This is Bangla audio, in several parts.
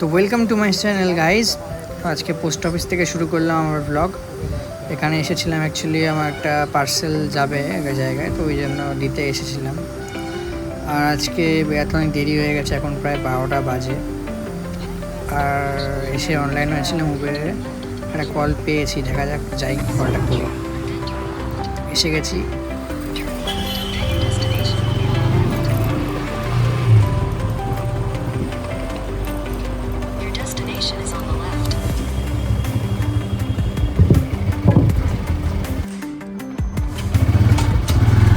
তো welcome to my channel guys. আজকে পোস্ট অফিস থেকে শুরু করলাম আমার ব্লগ। এখানে এসেছিলাম অ্যাকচুয়ালি আমার একটা পার্সেল যাবে এক জায়গায়, তো ওই জন্য দিতে এসেছিলাম। আর আজকে বেড়াতে অনেক দেরি হয়ে গেছে, এখন প্রায় 12টা বাজে। আর এসে অনলাইন হয়েছিলাম উবেরে, একটা কল পেয়েছি, দেখা যাক যাই কলটা করি। এসে গেছি।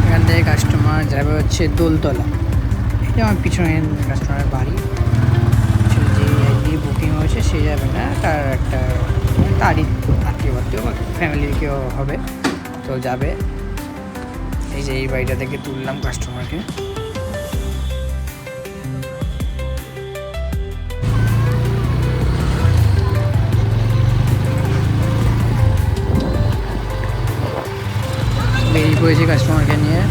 এখান থেকে কাস্টমার যাবে হচ্ছে দোলতলা। এটা আমার পিছনে কাস্টমারের বাড়ি। যে বুকিং হয়েছে সে যাবে না, তার একটা তারই আত্মীয় বা ফ্যামিলির কেউ হবে, তো যাবে। এই যে এই বাড়িটা থেকে তুললাম কাস্টমারকে। বেরিয়ে পড়েছি কাস্টমারকে নিয়ে।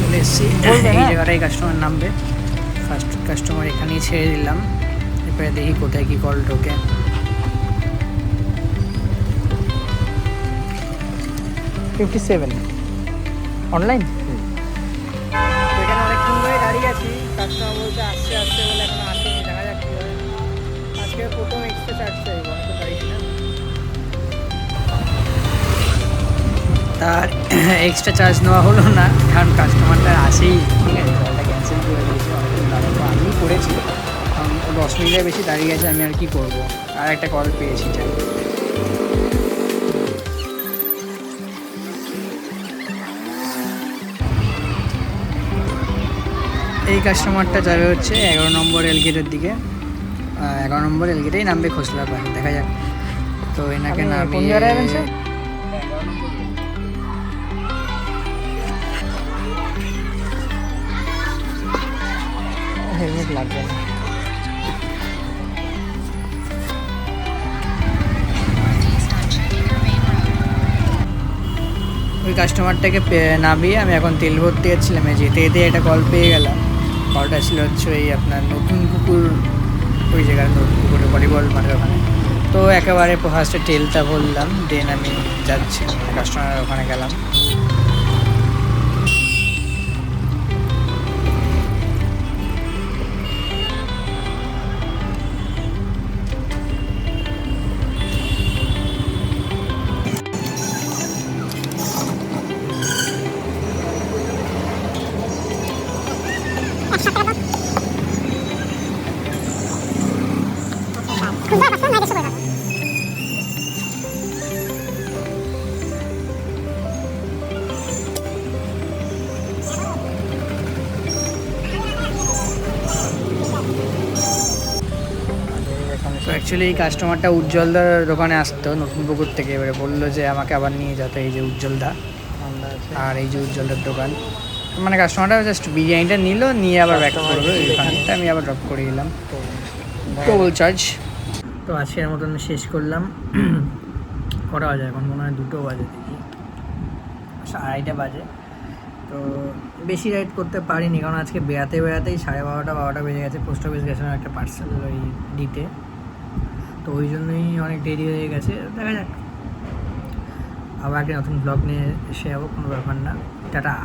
চলে এসেছি, এই জায়গাটাই কাস্টমার নামবে। ফার্স্ট কাস্টমার এখানেই ছেড়ে দিলাম, এরপরে দেখি কোথায় কি কল ঢোকে। অনলাইন এখানে অনেকক্ষণ ধরে দাঁড়িয়ে আছি, কাস্টমার বলতে আসছে আসছে বলে এখন আসেনি, দেখা যাক কি হয়। আজকে প্রথম এক্সট্রা চার্জ চাইব, অনেক দাঁড়িয়েছি না, তার এক্সট্রা চার্জ নেওয়া হলো না, কারণ কাস্টমারটা আসেই। ঠিক আছে, কলটা ক্যান্সেল করে দিয়েছি, অনেকদিন দাঁড়াবো আমি করেছি, কারণ 10 মিনিটের বেশি দাঁড়িয়ে গেছে, আমি আর কি করবো। আর একটা কল পেয়েছি যাই। এই কাস্টমারটা যাবে হচ্ছে 11 নম্বর এলগেটের দিকে। 11 নম্বর এলগেটেই নামবে খোসলা পাশে, দেখা যাক। তো এনাকে নামিয়ে হেলমেট লাগবে না। ওই কাস্টমারটাকে নামিয়ে আমি এখন তেল ভরতে যাচ্ছিলাম, যেতে যেতে একটা কল পেয়ে গেলাম। কলটা ছিল হচ্ছে ওই আপনার নতুন পুকুর, ওই জায়গায় নতুন পুকুরে ভলিবল মাঠের ওখানে। তো একেবারে ফার্স্টে তেলটা ভরলাম, দেন আমি যাচ্ছি কাস্টমারের ওখানে গেলাম। তো অ্যাকচুয়ালি এই কাস্টমারটা উজ্জ্বলদার দোকানে আসতো নতুন পুকুর থেকে, এবারে বললো যে আমাকে আবার নিয়ে যেতে। এই যে উজ্জ্বলদা, আর এই যে উজ্জ্বলদার দোকান। মানে কাস্টমারটা জাস্ট বিরিয়ানিটা নিল, নিয়ে আবার ব্যাক করবে এখানটা, আমি আবার ড্রপ করে দিলাম, টোল চার্জ। তো আজকের মতন শেষ করলাম। কটা বাজে এখন? মনে হয় 2টো বাজে, দেখি 2:30 বাজে। তো বেশি রাইড করতে পারিনি, কারণ আজকে বেড়াতে বেড়াতেই 12:30 বেজে গেছে। পোস্ট অফিস গেছিলাম একটা পার্সেল ওই দিতে, তো ওই জন্যই অনেক দেরি হয়ে গেছে। দেখা যাক, আবার একটা নতুন ব্লগ নিয়ে এসে যাবো, কোনো ব্যাপার না। টাটা।